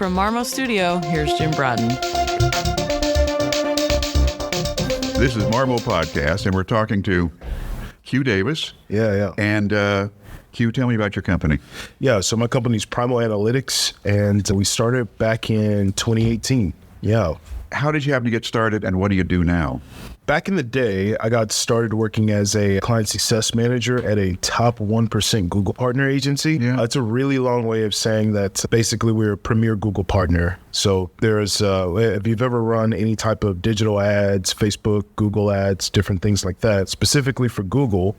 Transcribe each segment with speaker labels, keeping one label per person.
Speaker 1: from Marmo Studio, here's Jim Brodden.
Speaker 2: This is Marmo Podcast, and we're talking to Q Davis.
Speaker 3: Yeah.
Speaker 2: And Q, tell me about your company.
Speaker 3: Yeah, so my company's Primal Analytics, and we started back in 2018. Yeah.
Speaker 2: How did you happen to get started, and what do you do now?
Speaker 3: Back in the day, I got started working as a client success manager at a top 1% Google partner agency.
Speaker 2: Yeah.
Speaker 3: It's a really long way of saying that basically we're a premier Google partner. So there's, if you've ever run any type of digital ads, Facebook, Google ads, different things like that, specifically for Google,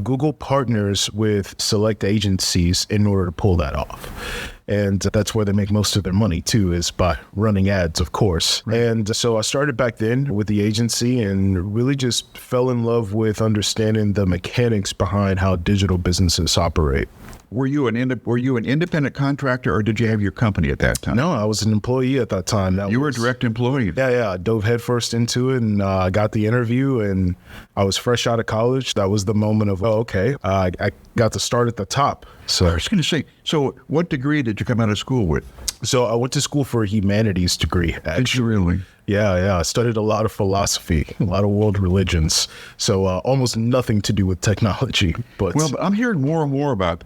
Speaker 3: Google partners with select agencies in order to pull that off. And that's where they make most of their money too, is by running ads, of course. Right. And so I started back then with the agency and really just fell in love with understanding the mechanics behind how digital businesses operate.
Speaker 2: Were you an independent contractor, or did you have your company at that time?
Speaker 3: No, I was an employee at that time.
Speaker 2: You were a direct employee.
Speaker 3: Yeah. I dove headfirst into it, and I got the interview, and I was fresh out of college. That was the moment of, I got to start at the top. So
Speaker 2: I was going to say, so what degree did you come out of school with?
Speaker 3: So I went to school for a humanities degree, actually.
Speaker 2: Did you really?
Speaker 3: Yeah. I studied a lot of philosophy, a lot of world religions. So almost nothing to do with technology. But
Speaker 2: I'm hearing more and more about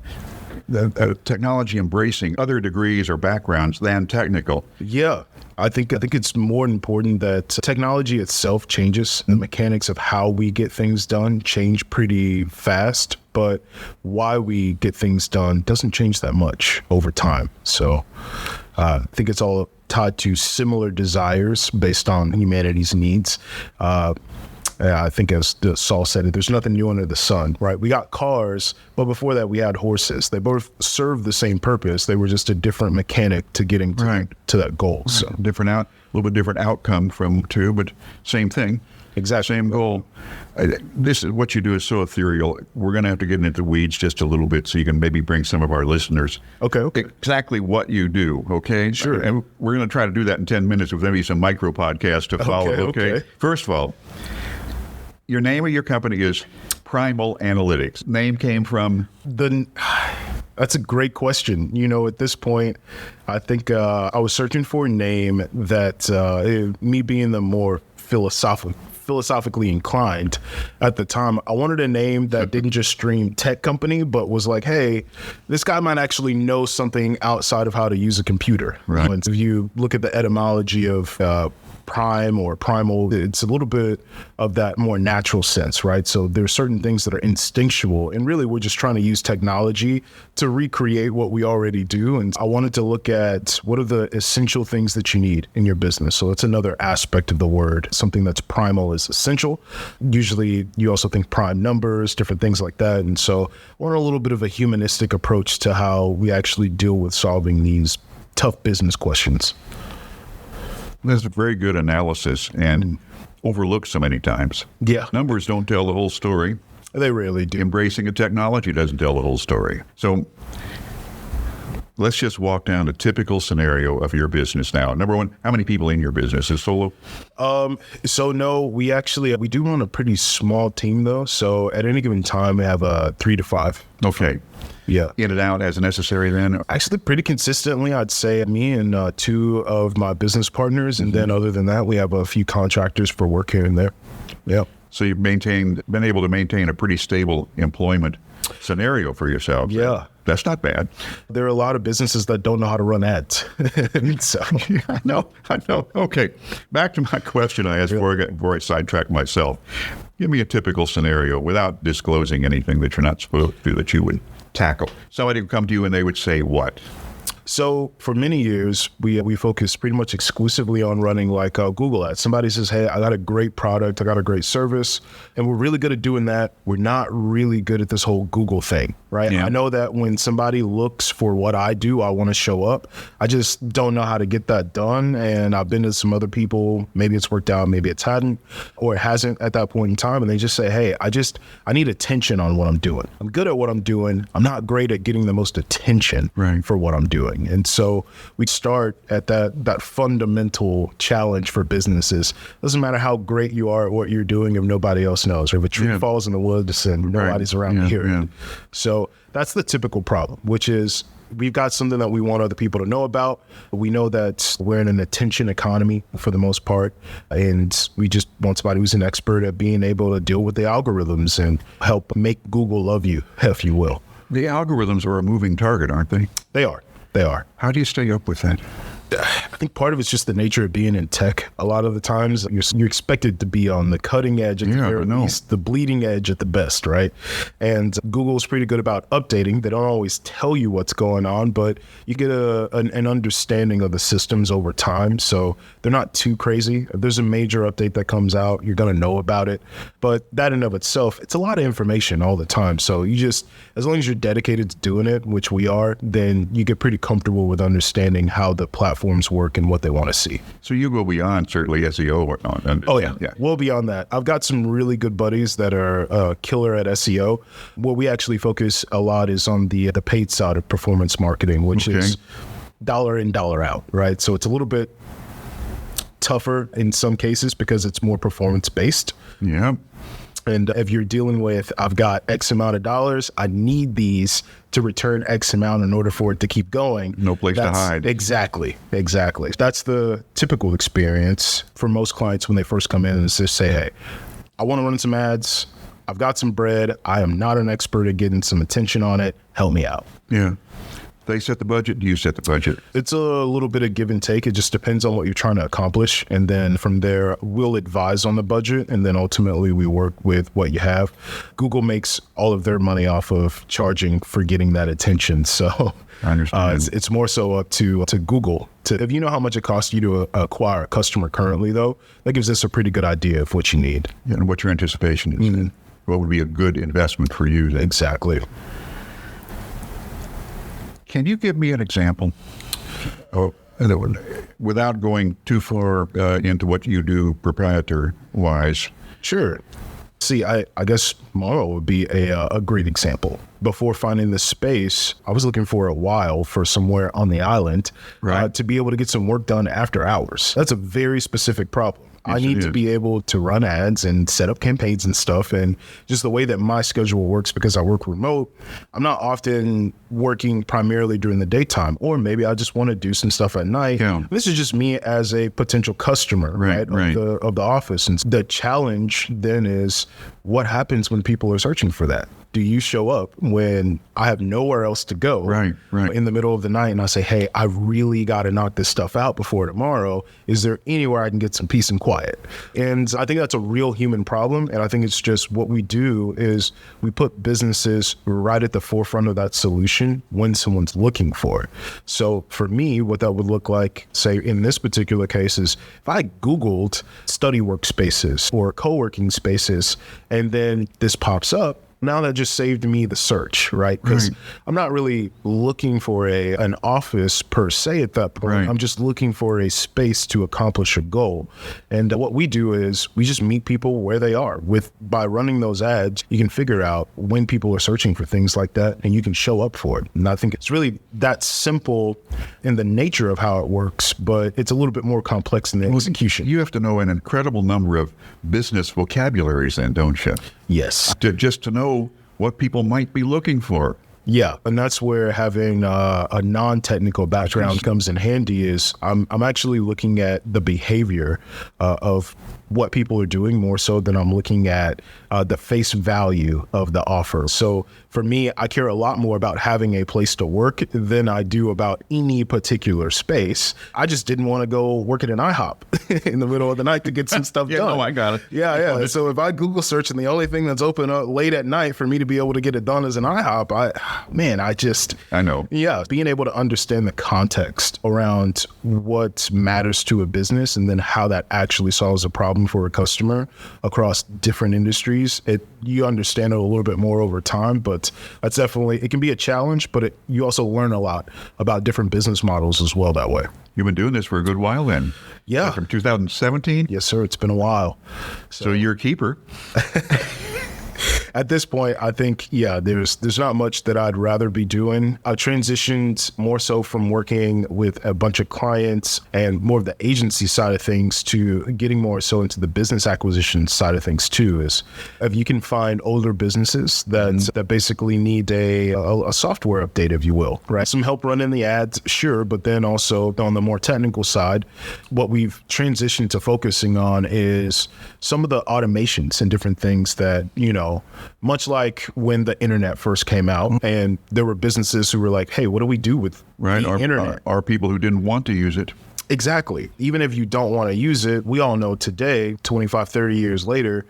Speaker 2: the technology embracing other degrees or backgrounds than technical.
Speaker 3: Yeah. I think it's more important that technology itself changes. The mechanics of how we get things done change pretty fast, but why we get things done doesn't change that much over time. So I think it's all tied to similar desires based on humanity's needs. I think as Saul said it, there's nothing new under the sun, right? We got cars, but before that we had horses. They both served the same purpose. They were just a different mechanic to getting to that goal.
Speaker 2: Right.
Speaker 3: So
Speaker 2: a little bit different outcome from two, but same thing.
Speaker 3: Exactly.
Speaker 2: Same goal. This is what you do is so ethereal. We're going to have to get into the weeds just a little bit so you can maybe bring some of our listeners.
Speaker 3: Okay.
Speaker 2: Exactly what you do, okay?
Speaker 3: Sure.
Speaker 2: And we're going to try to do that in 10 minutes with maybe some micro podcasts to follow, okay? First of all, your name of your company is Primal Analytics. Name came from?
Speaker 3: That's a great question. At this point, I think I was searching for a name that, me being the more philosophically inclined at the time, I wanted a name that didn't just stream tech company, but was like, hey, this guy might actually know something outside of how to use a computer.
Speaker 2: Right.
Speaker 3: And if you look at the etymology of prime or primal, it's a little bit of that more natural sense, right? So there's certain things that are instinctual, and really we're just trying to use technology to recreate what we already do. And I wanted to look at what are the essential things that you need in your business. So that's another aspect of the word. Something that's primal is essential. Usually you also think prime numbers, different things like that. And so I want a little bit of a humanistic approach to how we actually deal with solving these tough business questions.
Speaker 2: That's a very good analysis and overlooked so many times.
Speaker 3: Yeah.
Speaker 2: Numbers don't tell the whole story.
Speaker 3: They rarely do.
Speaker 2: Embracing a technology doesn't tell the whole story. So let's just walk down a typical scenario of your business now. Number one, how many people in your business? Is solo?
Speaker 3: So no, we do run a pretty small team though. So at any given time, we have 3 to 5.
Speaker 2: Okay.
Speaker 3: Yeah.
Speaker 2: In and out as necessary then?
Speaker 3: Actually, pretty consistently, I'd say me and 2 of my business partners. And then other than that, we have a few contractors for work here and there. Yeah.
Speaker 2: So you've been able to maintain a pretty stable employment scenario for yourself.
Speaker 3: Yeah.
Speaker 2: That's not bad.
Speaker 3: There are a lot of businesses that don't know how to run ads. So.
Speaker 2: I know. Okay. Back to my question I asked before I sidetrack myself. Give me a typical scenario without disclosing anything that you're not supposed to that you would tackle. Somebody would come to you and they would say what?
Speaker 3: So for many years, we focused pretty much exclusively on running like Google ads. Somebody says, hey, I got a great product, I got a great service, and we're really good at doing that. We're not really good at this whole Google thing, right?
Speaker 2: Yeah.
Speaker 3: I know that when somebody looks for what I do, I want to show up. I just don't know how to get that done. And I've been to some other people, maybe it's worked out, maybe it hadn't, or it hasn't at that point in time. And they just say, hey, I need attention on what I'm doing. I'm good at what I'm doing. I'm not great at getting the most attention for what I'm doing. And so we start at that fundamental challenge for businesses. Doesn't matter how great you are at what you're doing if nobody else knows, or if a tree falls in the woods and nobody's around to hear it. So that's the typical problem, which is we've got something that we want other people to know about. We know that we're in an attention economy for the most part, and we just want somebody who's an expert at being able to deal with the algorithms and help make Google love you, if you will.
Speaker 2: The algorithms are a moving target, aren't they?
Speaker 3: They are. They are.
Speaker 2: How do you stay up with that?
Speaker 3: I think part of it's just the nature of being in tech. A lot of the times you're expected to be on the cutting edge at the very least, the bleeding edge at the best, right? And Google's pretty good about updating. They don't always tell you what's going on, but you get an understanding of the systems over time. So they're not too crazy. If there's a major update that comes out, you're going to know about it. But that in of itself, it's a lot of information all the time. So you just, as long as you're dedicated to doing it, which we are, then you get pretty comfortable with understanding how the platforms work and what they want to see.
Speaker 2: So you go beyond certainly SEO or not.
Speaker 3: Oh yeah. Well beyond that. I've got some really good buddies that are killer at SEO. What we actually focus a lot is on the paid side of performance marketing, which is dollar in, dollar out, right? So it's a little bit tougher in some cases because it's more performance based.
Speaker 2: Yeah.
Speaker 3: And if you're dealing with, I've got X amount of dollars, I need these to return X amount in order for it to keep going.
Speaker 2: No place to hide.
Speaker 3: Exactly. That's the typical experience for most clients when they first come in, is just say, hey, I want to run some ads. I've got some bread. I am not an expert at getting some attention on it. Help me out.
Speaker 2: Yeah. They set the budget. Do you set the budget?
Speaker 3: It's a little bit of give and take. It just depends on what you're trying to accomplish. And then from there, we'll advise on the budget. And then ultimately we work with what you have. Google makes all of their money off of charging for getting that attention. So
Speaker 2: I understand.
Speaker 3: It's more so up to Google. If you know how much it costs you to acquire a customer currently, though, that gives us a pretty good idea of what you need.
Speaker 2: Yeah, and what your anticipation is. Mm-hmm. What would be a good investment for you then?
Speaker 3: Exactly.
Speaker 2: Can you give me an example, without going too far into what you do proprietor-wise?
Speaker 3: Sure. See, I guess Morrow would be a great example. Before finding this space, I was looking for a while for somewhere on the island to be able to get some work done after hours. That's a very specific problem. Yes, I need to be able to run ads and set up campaigns and stuff. And just the way that my schedule works, because I work remote, I'm not often working primarily during the daytime, or maybe I just want to do some stuff at night. Yeah. This is just me as a potential customer, of the office. And the challenge then is, what happens when people are searching for that? Do you show up when I have nowhere else to go in the middle of the night and I say, hey, I really got to knock this stuff out before tomorrow. Is there anywhere I can get some peace and quiet? And I think that's a real human problem. And I think it's just what we do is we put businesses right at the forefront of that solution when someone's looking for it. So for me, what that would look like, say in this particular case, is if I Googled study workspaces or co-working spaces, and then this pops up, now that just saved me the search, right? Because I'm not really looking for an office per se at that point. I'm just looking for a space to accomplish a goal. And what we do is we just meet people where they are. By running those ads, you can figure out when people are searching for things like that, and you can show up for it. And I think it's really that simple in the nature of how it works, but it's a little bit more complex in the execution.
Speaker 2: You have to know an incredible number of business vocabularies then, don't you?
Speaker 3: Yes.
Speaker 2: Just to know what people might be looking for.
Speaker 3: Yeah, and that's where having a non-technical background comes in handy. Is I'm actually looking at the behavior of what people are doing more so than I'm looking at the face value of the offer. So for me, I care a lot more about having a place to work than I do about any particular space. I just didn't want to go work at an IHOP in the middle of the night to get some stuff done.
Speaker 2: No, I got it.
Speaker 3: Yeah. So if I Google search and the only thing that's open up late at night for me to be able to get it done is an IHOP, I know. Yeah, being able to understand the context around what matters to a business and then how that actually solves a problem for a customer across different industries, you understand it a little bit more over time, but that's definitely, it can be a challenge, but you also learn a lot about different business models as well that way.
Speaker 2: You've been doing this for a good while then.
Speaker 3: Yeah.
Speaker 2: From 2017?
Speaker 3: Yes, sir. It's been a while.
Speaker 2: So you're a keeper.
Speaker 3: at this point, I think, there's not much that I'd rather be doing. I transitioned more so from working with a bunch of clients and more of the agency side of things to getting more so into the business acquisition side of things too. Is if you can find older businesses that basically need a software update, if you will, right? Some help running the ads, sure, but then also on the more technical side, what we've transitioned to focusing on is some of the automations and different things that, much like when the internet first came out and there were businesses who were like, hey, what do we do with the internet?
Speaker 2: Are people who didn't want to use it.
Speaker 3: Exactly. Even if you don't want to use it, we all know today, 25, 30 years later,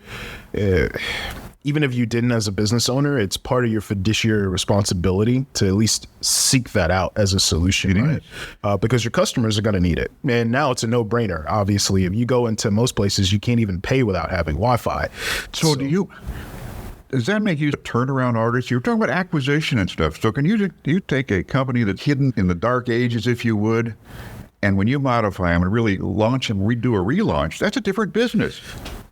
Speaker 3: even if you didn't as a business owner, it's part of your fiduciary responsibility to at least seek that out as a solution, right? Because your customers are going to need it. And now it's a no-brainer. Obviously, if you go into most places, you can't even pay without having Wi-Fi.
Speaker 2: So does that make you a turnaround artist? You're talking about acquisition and stuff. So do you take a company that's hidden in the dark ages, if you would, and when you modify them and really launch them, redo a relaunch, that's a different business.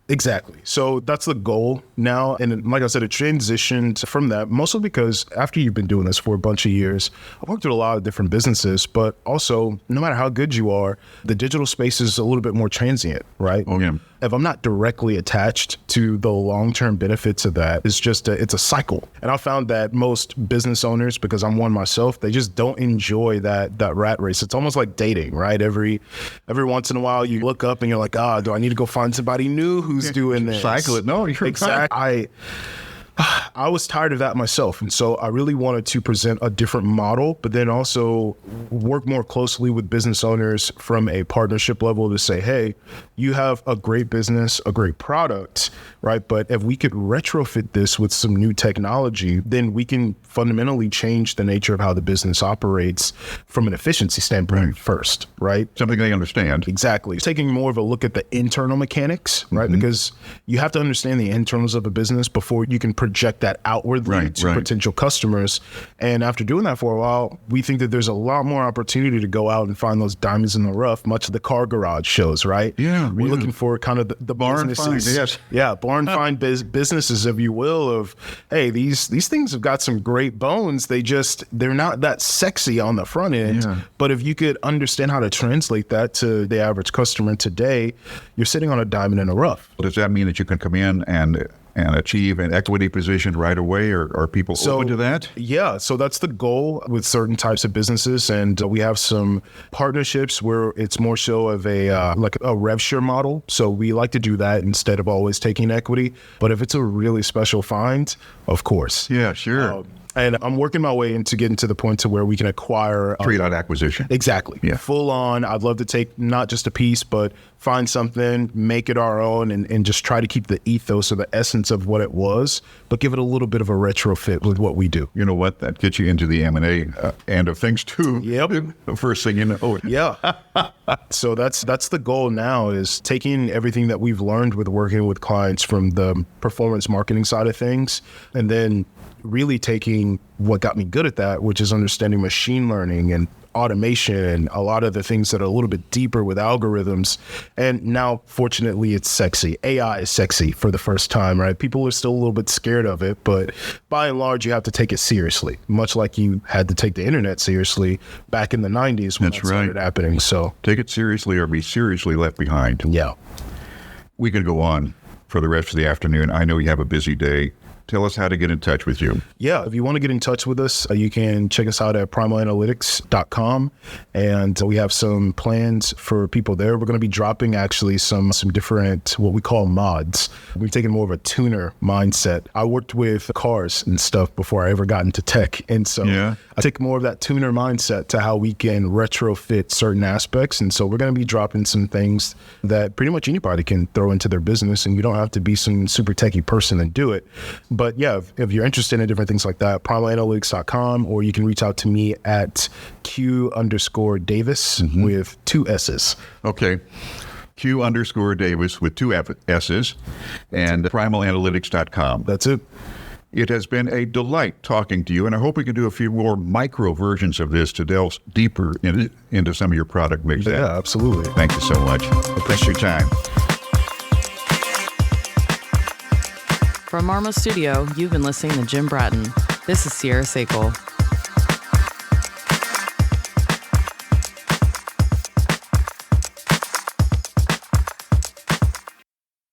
Speaker 3: Exactly. So that's the goal now. And like I said, it transitioned from that, mostly because after you've been doing this for a bunch of years, I've worked with a lot of different businesses, but also no matter how good you are, the digital space is a little bit more transient, right?
Speaker 2: Oh, yeah.
Speaker 3: If I'm not directly attached to the long-term benefits of that, it's a cycle. And I found that most business owners, because I'm one myself, they just don't enjoy that rat race. It's almost like dating, right? Every once in a while you look up and you're like, do I need to go find somebody new who's doing this?
Speaker 2: Cycle it. No, you're
Speaker 3: exactly. I was tired of that myself. And so I really wanted to present a different model, but then also work more closely with business owners from a partnership level to say, hey, you have a great business, a great product, right? But if we could retrofit this with some new technology, then we can fundamentally change the nature of how the business operates from an efficiency standpoint first, right?
Speaker 2: Something they understand.
Speaker 3: Exactly. Taking more of a look at the internal mechanics, right? Because you have to understand the internals of a business before you can project that outwardly to potential customers. And after doing that for a while, we think that there's a lot more opportunity to go out and find those diamonds in the rough, much of the car garage shows, right?
Speaker 2: Yeah.
Speaker 3: We're looking for kind of the
Speaker 2: barn
Speaker 3: businesses.
Speaker 2: find, yes.
Speaker 3: Yeah, barn find businesses, if you will, of, hey, these things have got some great bones. They're not that sexy on the front end. Yeah. But if you could understand how to translate that to the average customer today, you're sitting on a diamond in the rough.
Speaker 2: Does that mean that you can come in and achieve an equity position right away, or are people open to that?
Speaker 3: Yeah, so that's the goal with certain types of businesses, and we have some partnerships where it's more so of a rev share model. So we like to do that instead of always taking equity. But if it's a really special find, of course.
Speaker 2: Yeah, sure.
Speaker 3: And I'm working my way into getting to the point to where we can acquire
Speaker 2: trade-out acquisition.
Speaker 3: Exactly.
Speaker 2: Yeah.
Speaker 3: Full on. I'd love to take not just a piece, but find something, make it our own, and just try to keep the ethos or the essence of what it was, but give it a little bit of a retrofit with what we do.
Speaker 2: You know what? That gets you into the M&A end of things too.
Speaker 3: Yep.
Speaker 2: The first thing you know.
Speaker 3: Yeah. So that's the goal now, is taking everything that we've learned with working with clients from the performance marketing side of things, and then really taking what got me good at that, which is understanding machine learning and automation, a lot of the things that are a little bit deeper with algorithms. And now, fortunately, it's sexy. AI is sexy for the first time, right? People are still a little bit scared of it, but by and large, you have to take it seriously, much like you had to take the internet seriously back in the 90s when that started happening. So
Speaker 2: take it seriously or be seriously left behind.
Speaker 3: Yeah. We
Speaker 2: could go on for the rest of the afternoon. I know you have a busy day. Tell us how to get in touch with you.
Speaker 3: Yeah, if you want to get in touch with us, you can check us out at primalanalytics.com. And we have some plans for people there. We're going to be dropping actually some different, what we call mods. We've taken more of a tuner mindset. I worked with cars and stuff before I ever got into tech. And so I take more of that tuner mindset to how we can retrofit certain aspects. And so we're going to be dropping some things that pretty much anybody can throw into their business, and you don't have to be some super techie person and do it. But yeah, if you're interested in different things like that, primalanalytics.com, or you can reach out to me at Q_Davis with 2 S's.
Speaker 2: Okay. Q_Davis with 2 S's, and primalanalytics.com.
Speaker 3: That's it.
Speaker 2: It has been a delight talking to you, and I hope we can do a few more micro versions of this to delve deeper into some of your product mix.
Speaker 3: Yeah, absolutely.
Speaker 2: Thank you so much. Appreciate your time.
Speaker 1: From Marmo Studio, you've been listening to Jim Bratton. This is Sierra Sakel.